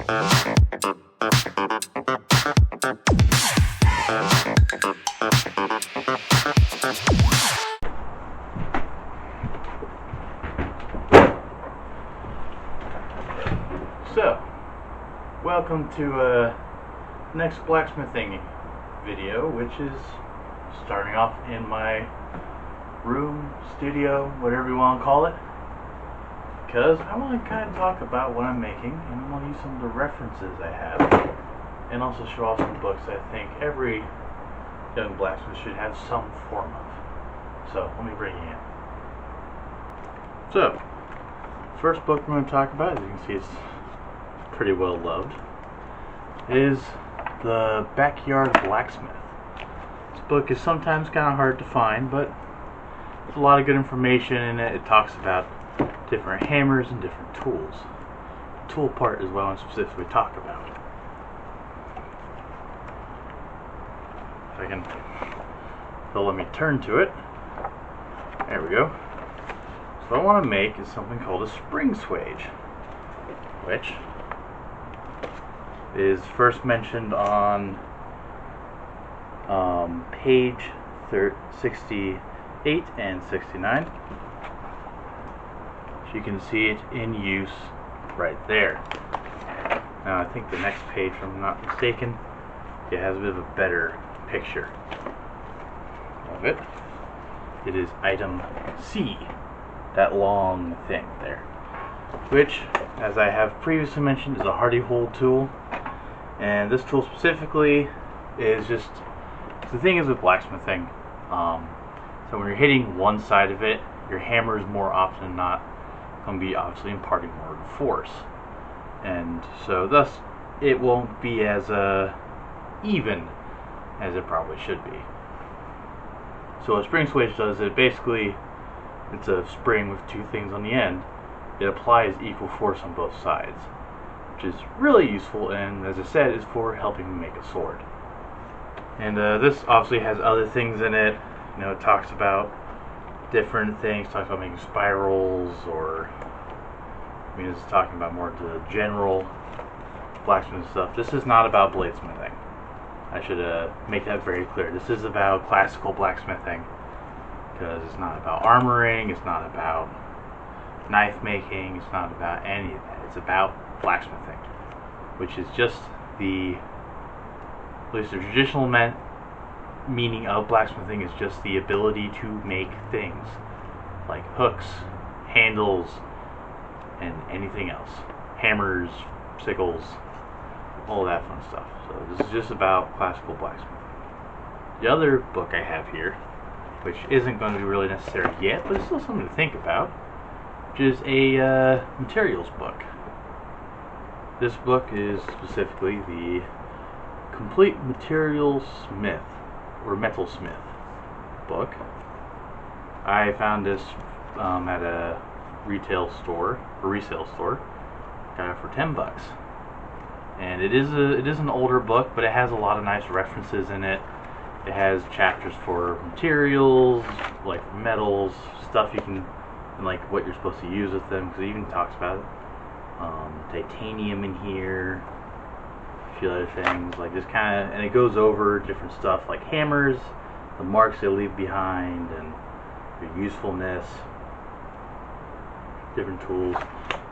So, welcome to next blacksmithing video, which is starting off in my room, studio, whatever you want to call it, because I want to kind of talk about what I'm making, and I want to use some of the references I have, and also show off some books I think every young blacksmith should have some form of. So, let me bring you in. So, first book we're going to talk about, as you can see, it's pretty well loved, is The Backyard Blacksmith. This book is sometimes kind of hard to find, but there's a lot of good information in it. It talks about different hammers and different tools. The tool part is what I want to specifically talk about. If I can, they'll let me turn to it. There we go. So what I want to make is something called a spring swage, which is first mentioned on page 68 and 69. So you can see it in use right there. Now I think the next page, if I'm not mistaken, it has a bit of a better picture of it. It is item C, that long thing there, which, as I have previously mentioned, is a hardy hold tool. And this tool specifically is just, the thing is with blacksmithing, so when you're hitting one side of it, your hammer is more often than not going to be obviously imparting more force, and so thus it won't be as even as it probably should be. So what a spring swage does is basically, it's a spring with two things on the end. It applies equal force on both sides, which is really useful, and as I said, is for helping me make a sword. And this obviously has other things in it. You know, it talks about different things, talks about making spirals, or I mean, it's talking about more the general blacksmith stuff. This is not about bladesmithing. I should make that very clear. This is about classical blacksmithing, because it's not about armoring, it's not about knife making, it's not about any of that. It's about blacksmithing, which is just at least the traditional meaning of blacksmithing is just the ability to make things like hooks, handles, and anything else. Hammers, sickles, all that fun stuff. So this is just about classical blacksmithing. The other book I have here, which isn't going to be really necessary yet, but it's still something to think about, which is a materials book. This book is specifically the Complete Material Smith, or Metalsmith book. I found this at a retail store, or resale store, got it for $10. And it is an older book, but it has a lot of nice references in it. It has chapters for materials, like metals, stuff you can, and like what you're supposed to use with them, because it even talks about titanium in here, a few other things, like just kind of, and it goes over different stuff like hammers, the marks they leave behind, and their usefulness, different tools.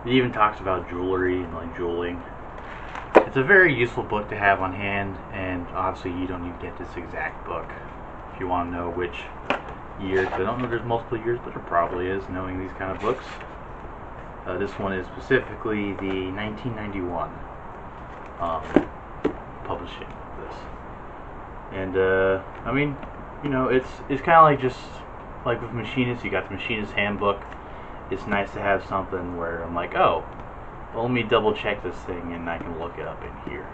It even talks about jewelry and like jeweling. It's a very useful book to have on hand, and obviously you don't need to get this exact book if you want to know which year, because I don't know if there's multiple years, but there probably is, knowing these kind of books. This one is specifically the 1991 publishing of this. And I mean, you know, it's kind of like just like with machinists, you got the machinist handbook. It's nice to have something where I'm like, oh, well, let me double check this thing and I can look it up in here.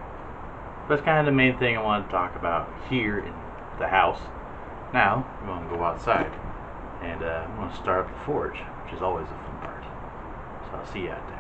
That's kind of the main thing I want to talk about here in the house. Now, we want to go outside, and I'm going to start up the forge, which is always a fun part. So I'll see you out there.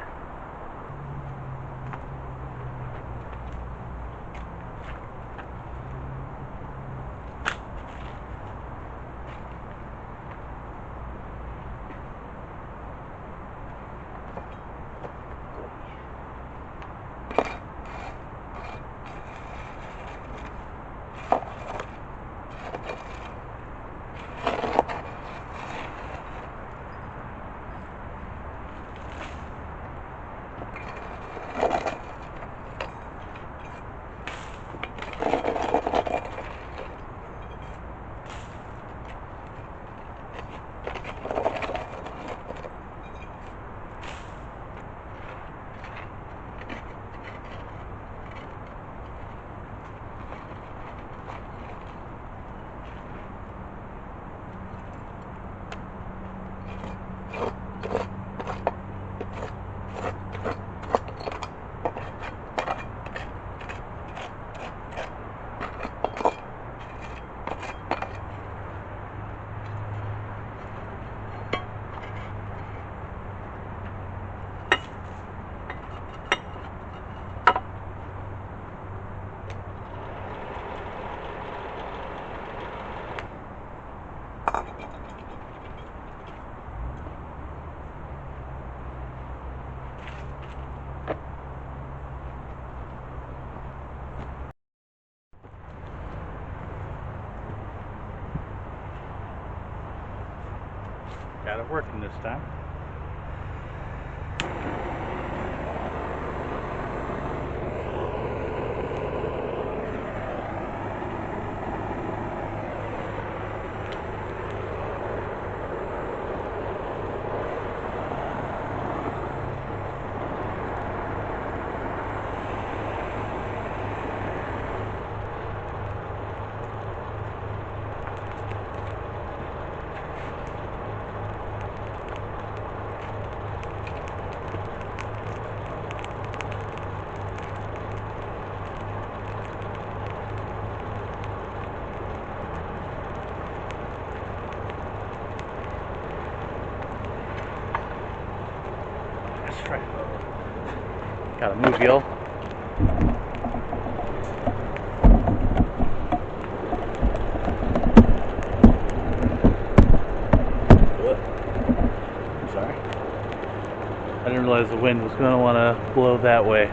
Got it working this time. That's right. Got a move wheel. Sorry. I didn't realize the wind was going to want to blow that way.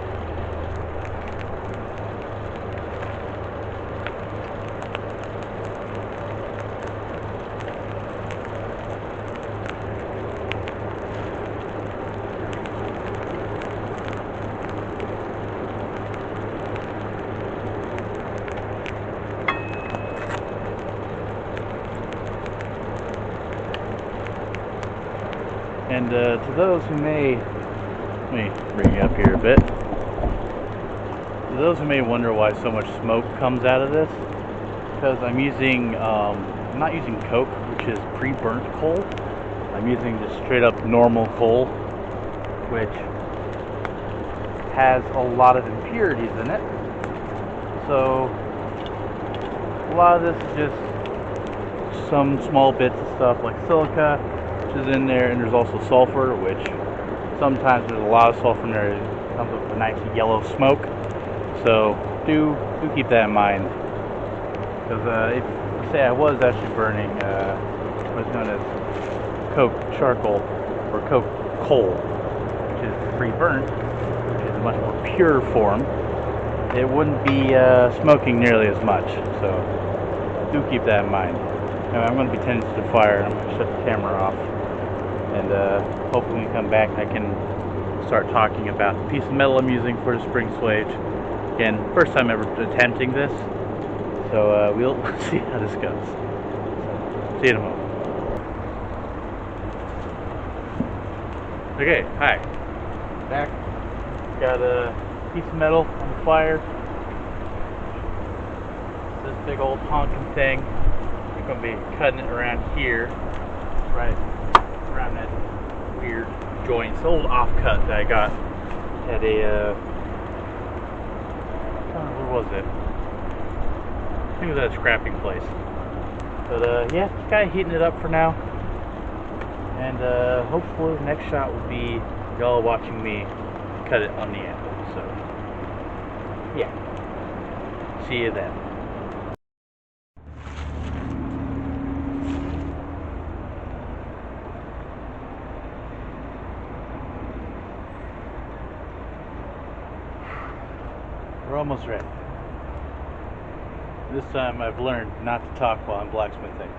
And to those who may, let me bring you up here a bit. To those who may wonder why so much smoke comes out of this, because I'm using, I'm not using coke, which is pre-burnt coal. I'm using just straight up normal coal, which has a lot of impurities in it. So a lot of this is just some small bits of stuff like silica, which is in there, and there's also sulfur, which sometimes there's a lot of sulfur in there. It comes up with a nice yellow smoke. So do keep that in mind, because if say I was actually burning what's known as coke charcoal or coke coal, which is pre-burnt, which is a much more pure form, it wouldn't be smoking nearly as much. So do keep that in mind. Anyway, I'm going to be tending to the fire. I'm going to shut the camera off. And hopefully when we come back I can start talking about the piece of metal I'm using for the spring swage. Again, first time ever attempting this, so we'll see how this goes. So, see you in a moment. Okay, hi. Back. Got a piece of metal on the fire. This big old honking thing. I'm going to be cutting it around here, right around that weird joint. It's an old offcut that I got at a, where was it? I think it was at a scrapping place. But yeah, just kind of heating it up for now. And hopefully the next shot will be y'all watching me cut it on the anvil. So yeah, see you then. We're almost ready. This time I've learned not to talk while I'm blacksmithing.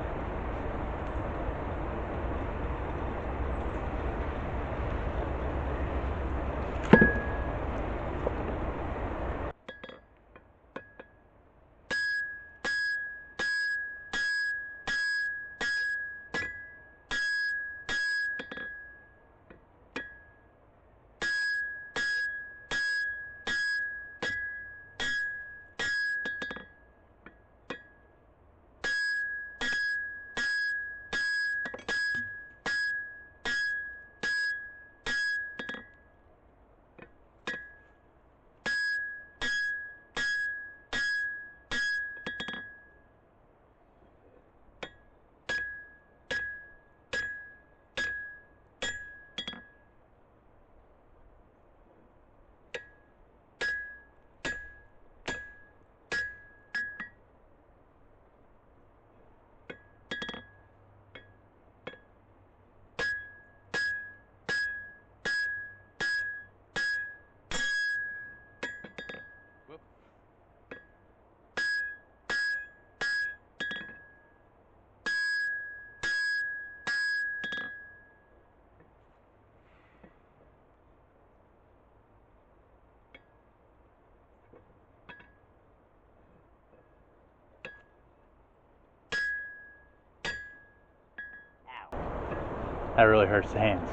That really hurts the hands.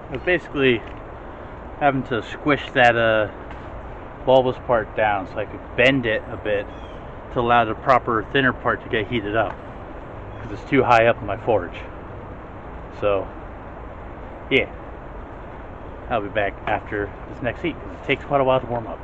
I was basically having to squish that bulbous part down so I could bend it a bit to allow the proper thinner part to get heated up, because it's too high up in my forge. So yeah, I'll be back after this next heat because it takes quite a while to warm up.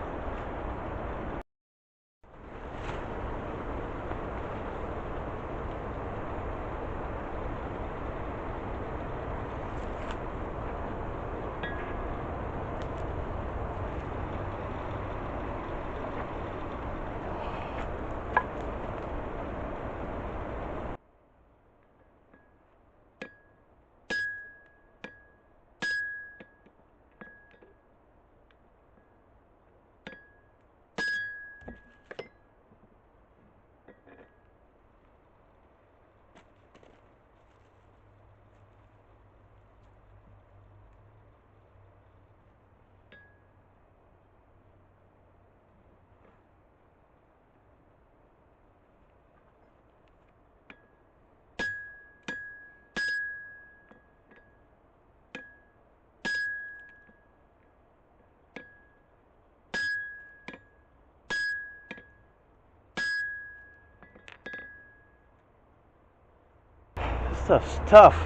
This stuff's tough.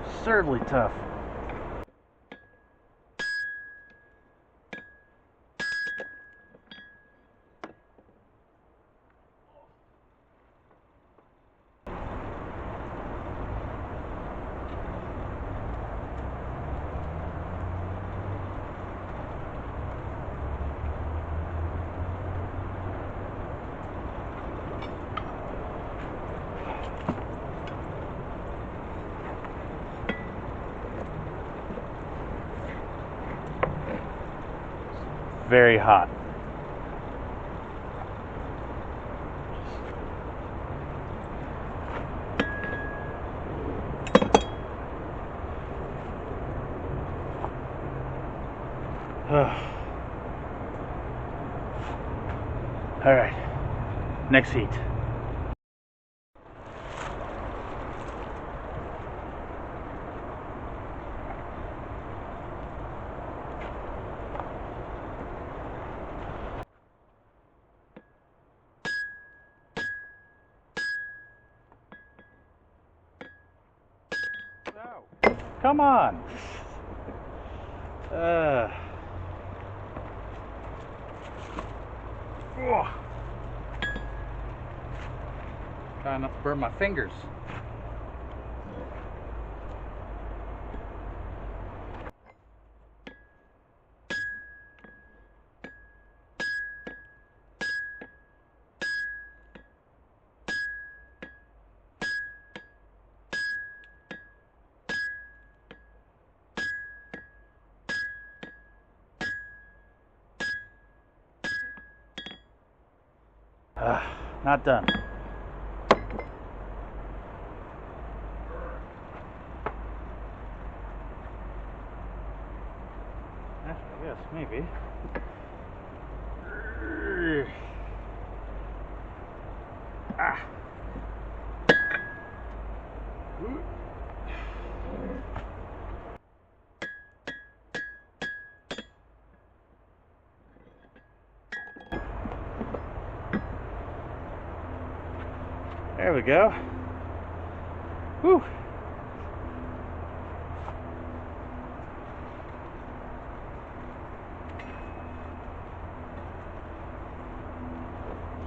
Absurdly tough. Very hot. All right, next heat. Come on. Try not to burn my fingers. Not done. I guess, maybe. Ah. There we go. Whew.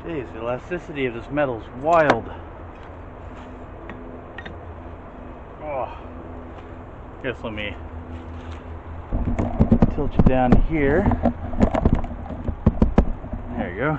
Jeez, the elasticity of this metal is wild. Oh. Guess let me tilt you down here. There you go.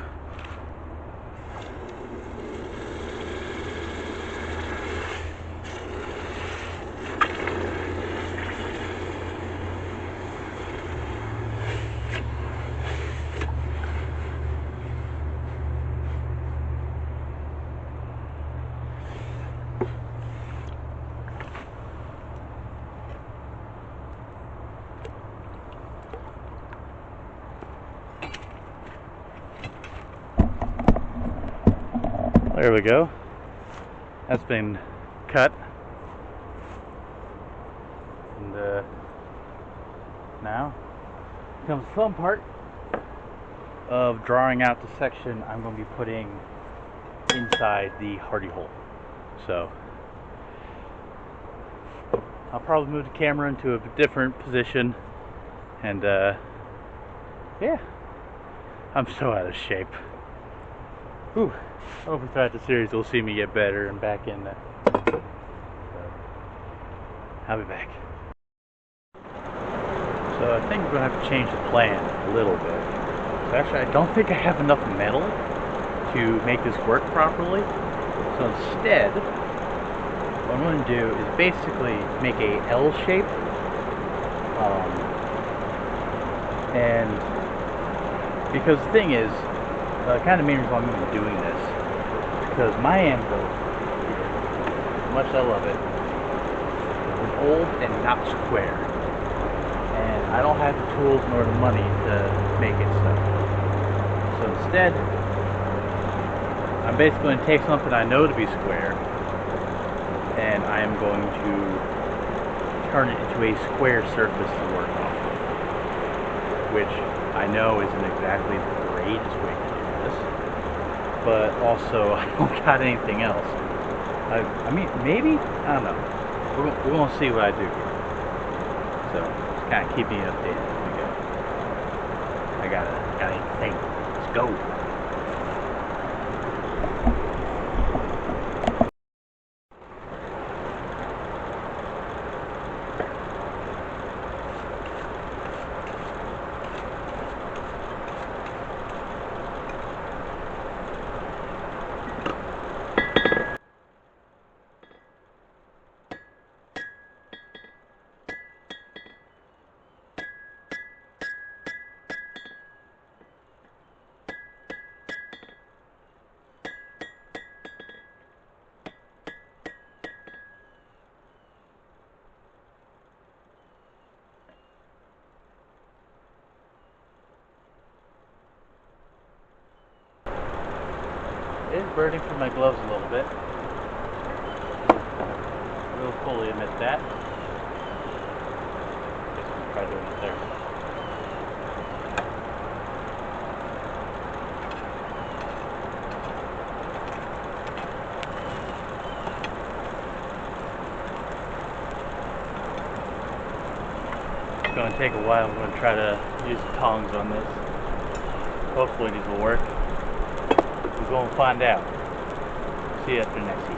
There we go. That's been cut. And now comes the fun part of drawing out the section I'm going to be putting inside the hardy hole. So I'll probably move the camera into a different position, and yeah, I'm so out of shape. Whew. Hopefully throughout the series you'll see me get better and back in there. So, I'll be back. So I think we're going to have to change the plan a little bit. So actually, I don't think I have enough metal to make this work properly. So instead, what I'm going to do is basically make a L shape. And because the thing is, kind of main reason why I'm even doing this, because my anvil, as much as I love it, is old and not square. And I don't have the tools nor the money to make it so. So instead, I'm basically going to take something I know to be square, and I am going to turn it into a square surface to work off of, which I know isn't exactly the greatest way to do this, but also I don't got anything else. I mean, maybe? I don't know. We're going to see what I do here. So, just kind of keep me updated as we go. I gotta think. Let's go. It is burning from my gloves a little bit. I will fully admit that. Guess we'll try doing it there. It's going to take a while. I'm going to try to use the tongs on this. Hopefully these will work. We're going to find out. See you after next heat.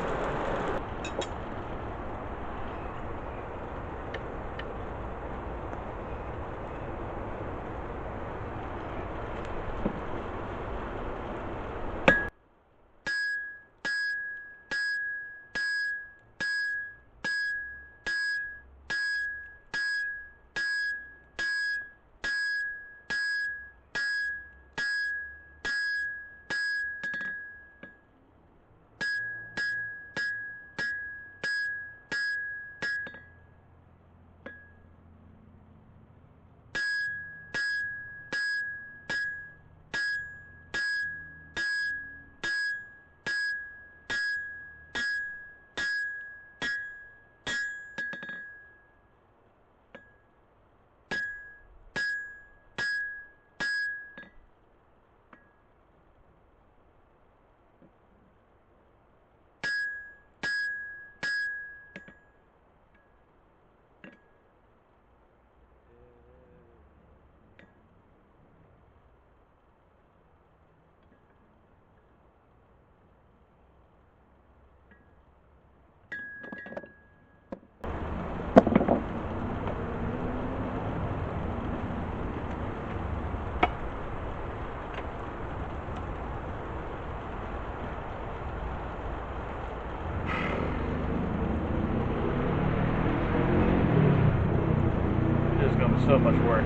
So much work.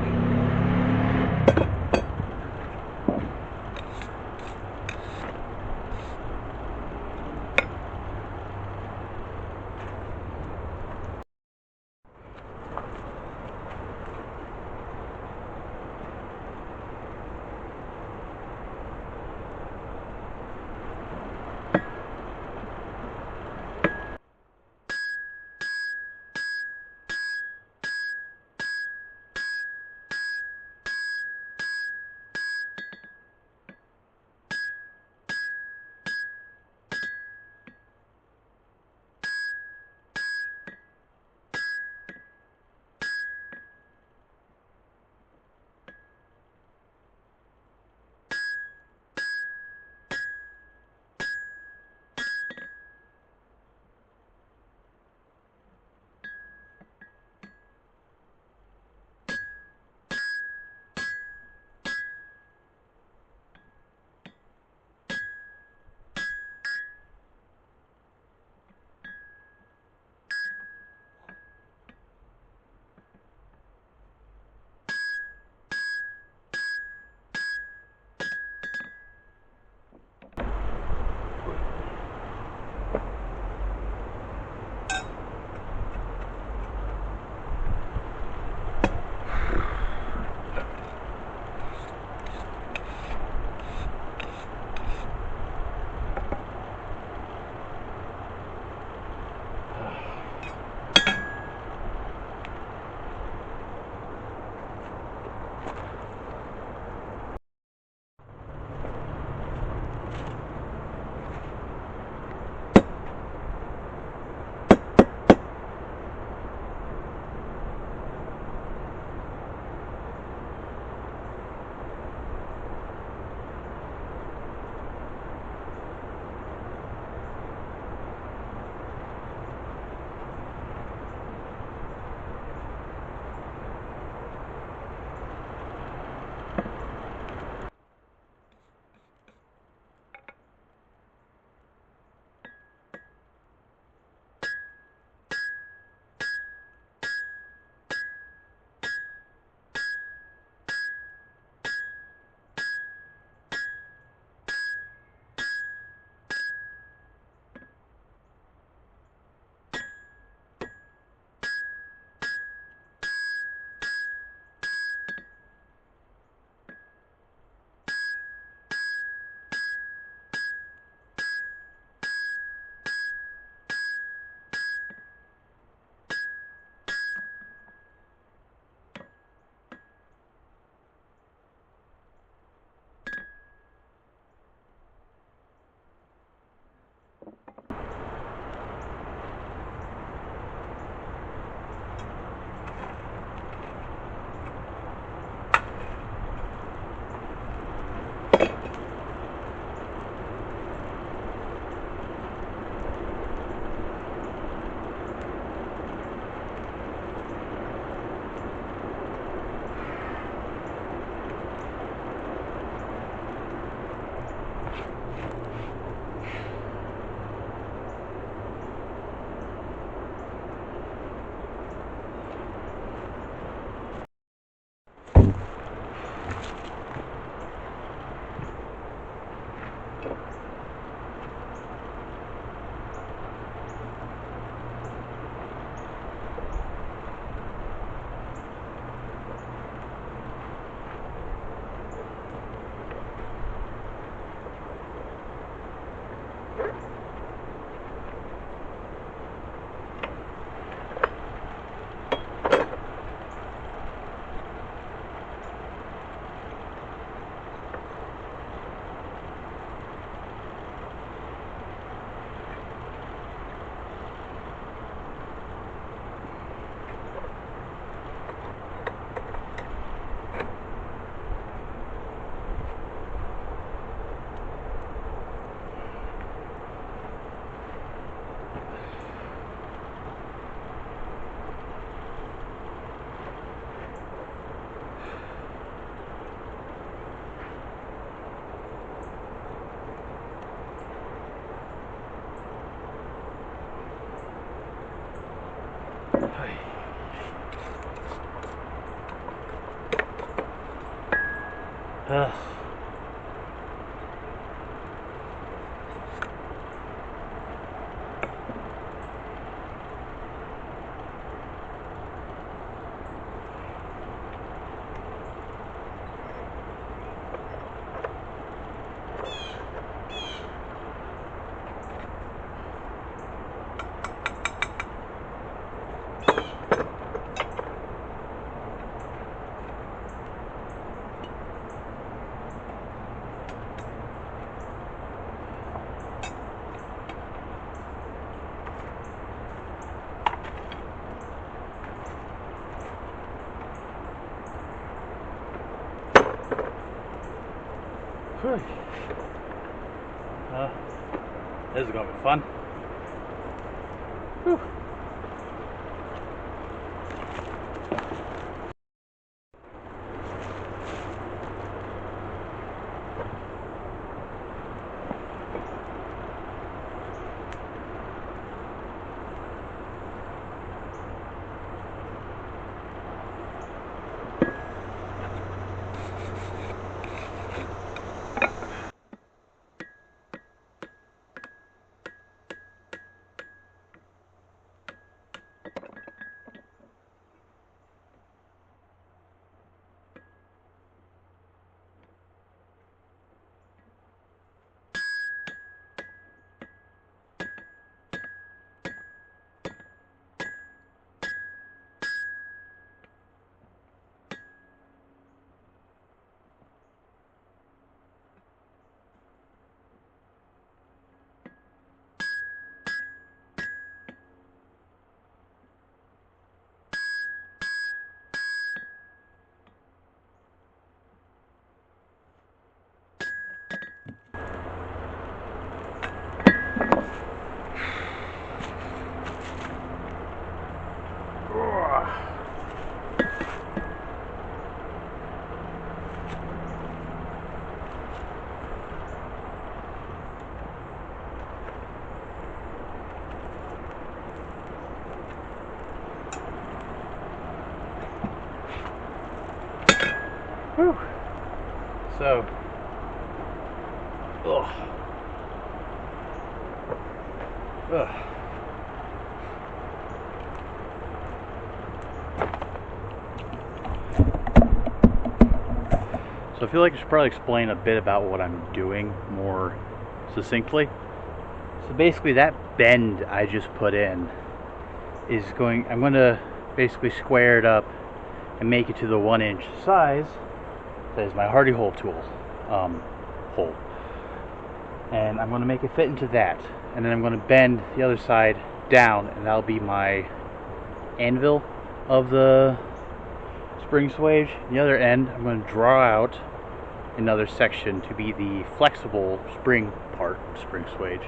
Ugh. This is gonna be fun. Whew. Whew. So, ugh. So I feel like I should probably explain a bit about what I'm doing more succinctly. So basically that bend I just put in is I'm going to basically square it up and make it to the 1-inch size. That is my hardy hole tool hole, and I'm going to make it fit into that, and then I'm going to bend the other side down, and that'll be my anvil of the spring swage. The other end I'm going to draw out another section to be the flexible spring swage,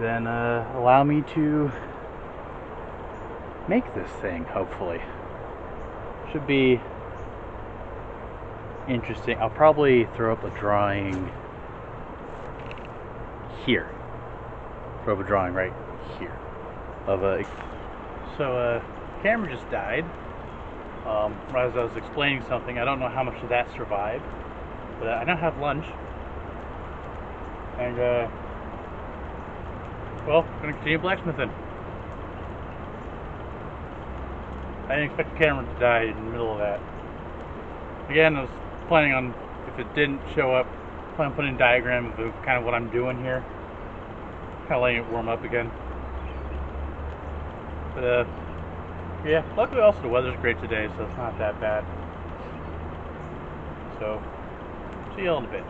then allow me to make this thing. Hopefully should be interesting. I'll probably throw up a drawing here. Throw up a drawing right here of a. So camera just died. As I was explaining something, I don't know how much of that survived, but I now have lunch, and well, I'm gonna continue blacksmithing. I didn't expect the camera to die in the middle of that. Again, I was planning on, if it didn't show up, plan on putting a diagram of kind of what I'm doing here, kind of letting it warm up again. But yeah, luckily also the weather's great today, so it's not that bad. So, see y'all in a bit.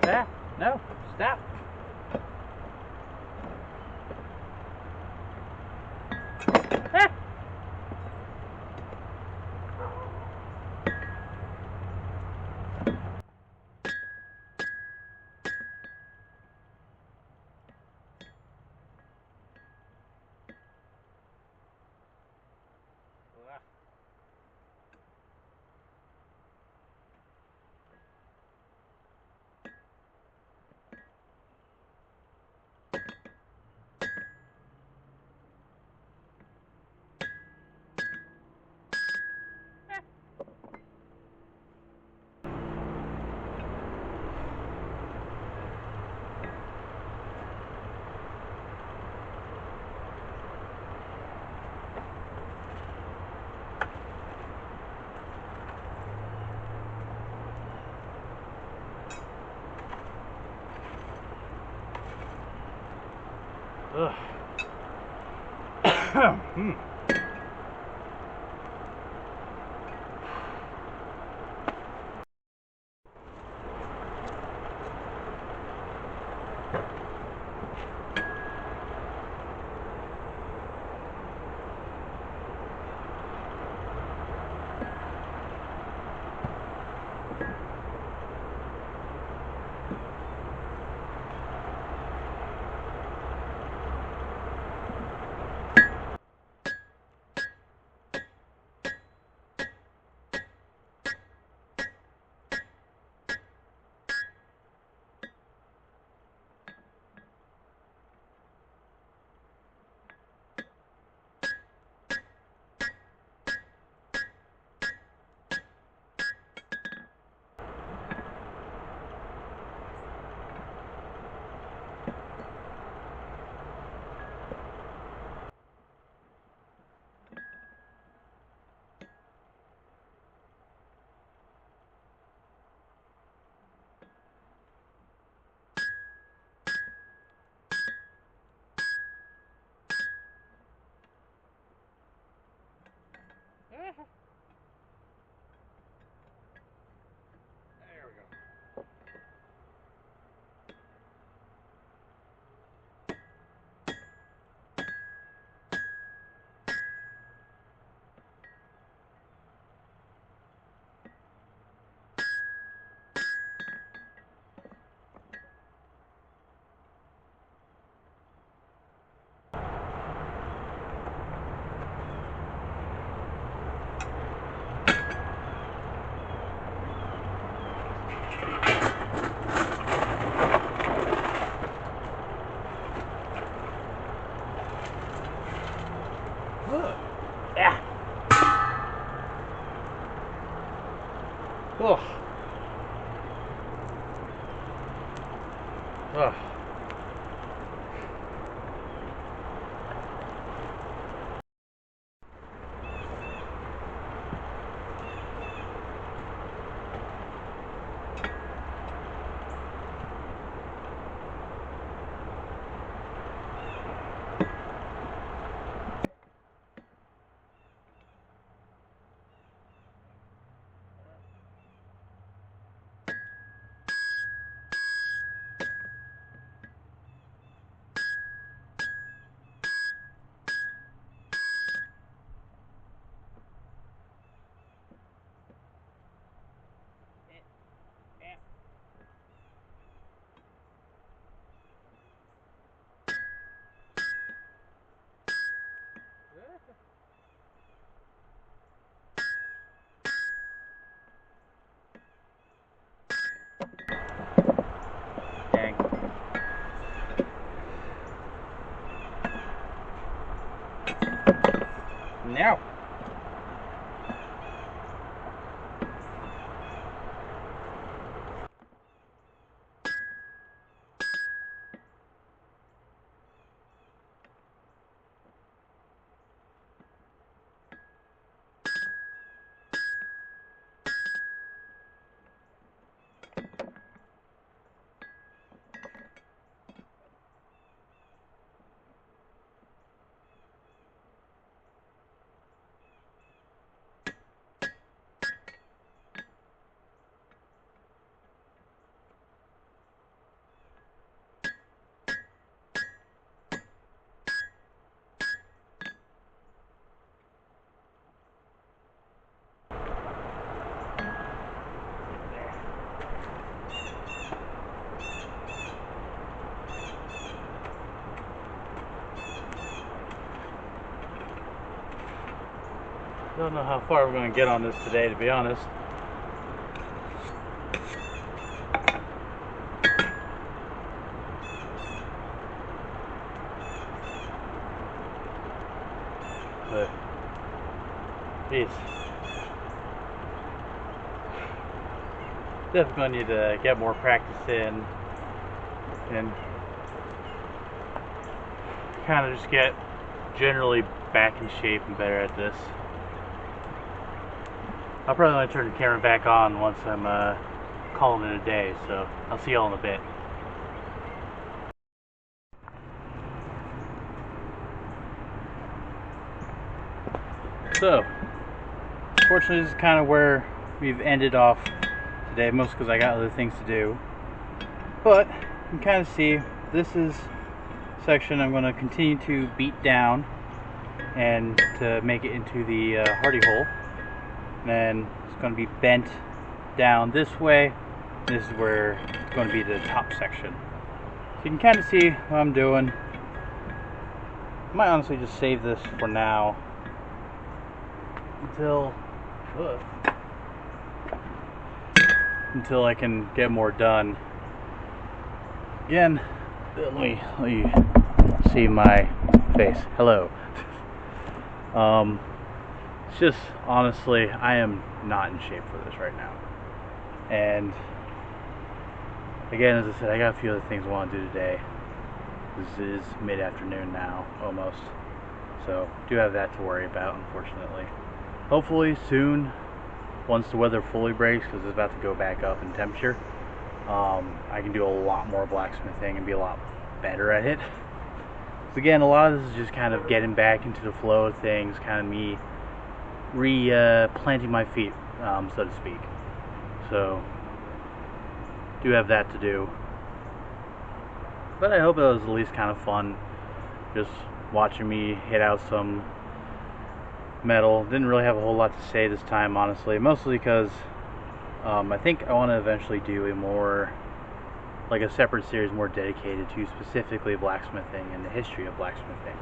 Ah, no, stop. Ah. Ugh. There we go. Yeah. Oh. Oh. Dang. Now. Don't know how far we're going to get on this today, to be honest. But, geez. Definitely going to need to get more practice in and kind of just get generally back in shape and better at this. I'll probably only turn the camera back on once I'm calling it a day, so I'll see y'all in a bit. So, fortunately this is kind of where we've ended off today, mostly because I got other things to do. But, you can kind of see, this is a section I'm going to continue to beat down and to make it into the hardy hole. Then it's going to be bent down this way. This is where it's going to be the top section. So you can kind of see what I'm doing. I might honestly just save this for now until I can get more done. Again, let me see my face. Hello. It's just, honestly, I am not in shape for this right now. And again, as I said, I got a few other things I want to do today. This is mid-afternoon now, almost. So, do have that to worry about, unfortunately. Hopefully soon, once the weather fully breaks, because it's about to go back up in temperature, I can do a lot more blacksmithing and be a lot better at it. So again, a lot of this is just kind of getting back into the flow of things, kind of me planting my feet, so to speak. So, do have that to do. But I hope it was at least kind of fun, just watching me hit out some metal. Didn't really have a whole lot to say this time, honestly, mostly because I think I want to eventually do a more, like a separate series more dedicated to specifically blacksmithing and the history of blacksmithing,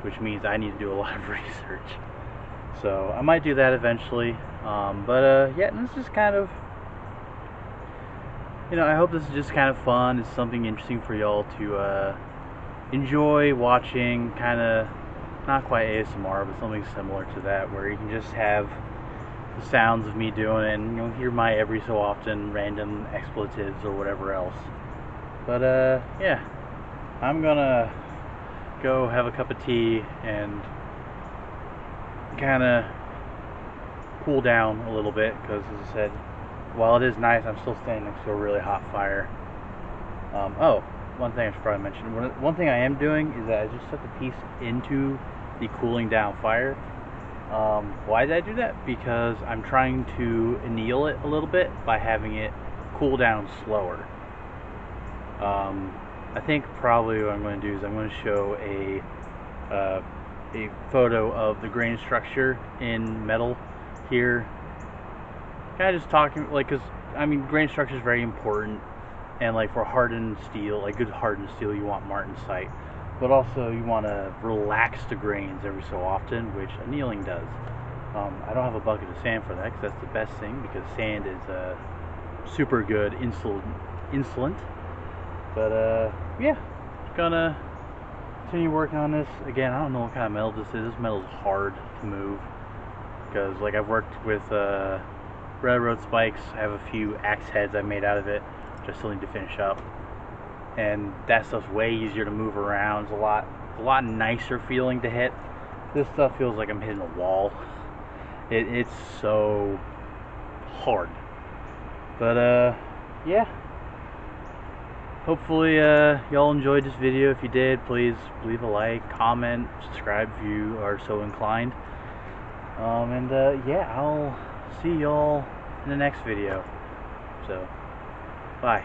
which means I need to do a lot of research. So I might do that eventually, yeah, this is kind of, I hope this is just kind of fun. It's something interesting for y'all to enjoy watching, kind of not quite ASMR, but something similar to that, where you can just have the sounds of me doing it, and you'll hear my every so often random expletives or whatever else. But yeah, I'm gonna go have a cup of tea and kind of cool down a little bit, because as I said, while it is nice, I'm still standing next to a really hot fire. Oh, one thing I should probably mention. One thing I am doing is that I just set the piece into the cooling down fire. Why did I do that? Because I'm trying to anneal it a little bit by having it cool down slower. I think probably what I'm going to do is I'm going to show a photo of the grain structure in metal here. Kind of just talking, like, because I mean, grain structure is very important, and like for hardened steel, like good hardened steel, you want martensite, but also you want to relax the grains every so often, which annealing does. I don't have a bucket of sand for that, because that's the best thing, because sand is super good insulant. But yeah, gonna continue working on this. Again, I don't know what kind of metal this is. This metal is hard to move, because like I've worked with railroad spikes. I have a few axe heads I made out of it, which I still need to finish up, and that stuff's way easier to move around. It's a lot nicer feeling to hit. This stuff feels like I'm hitting a wall. It's so hard. But yeah, hopefully y'all enjoyed this video. If you did, please leave a like, comment, subscribe if you are so inclined. And yeah, I'll see y'all in the next video. So, bye.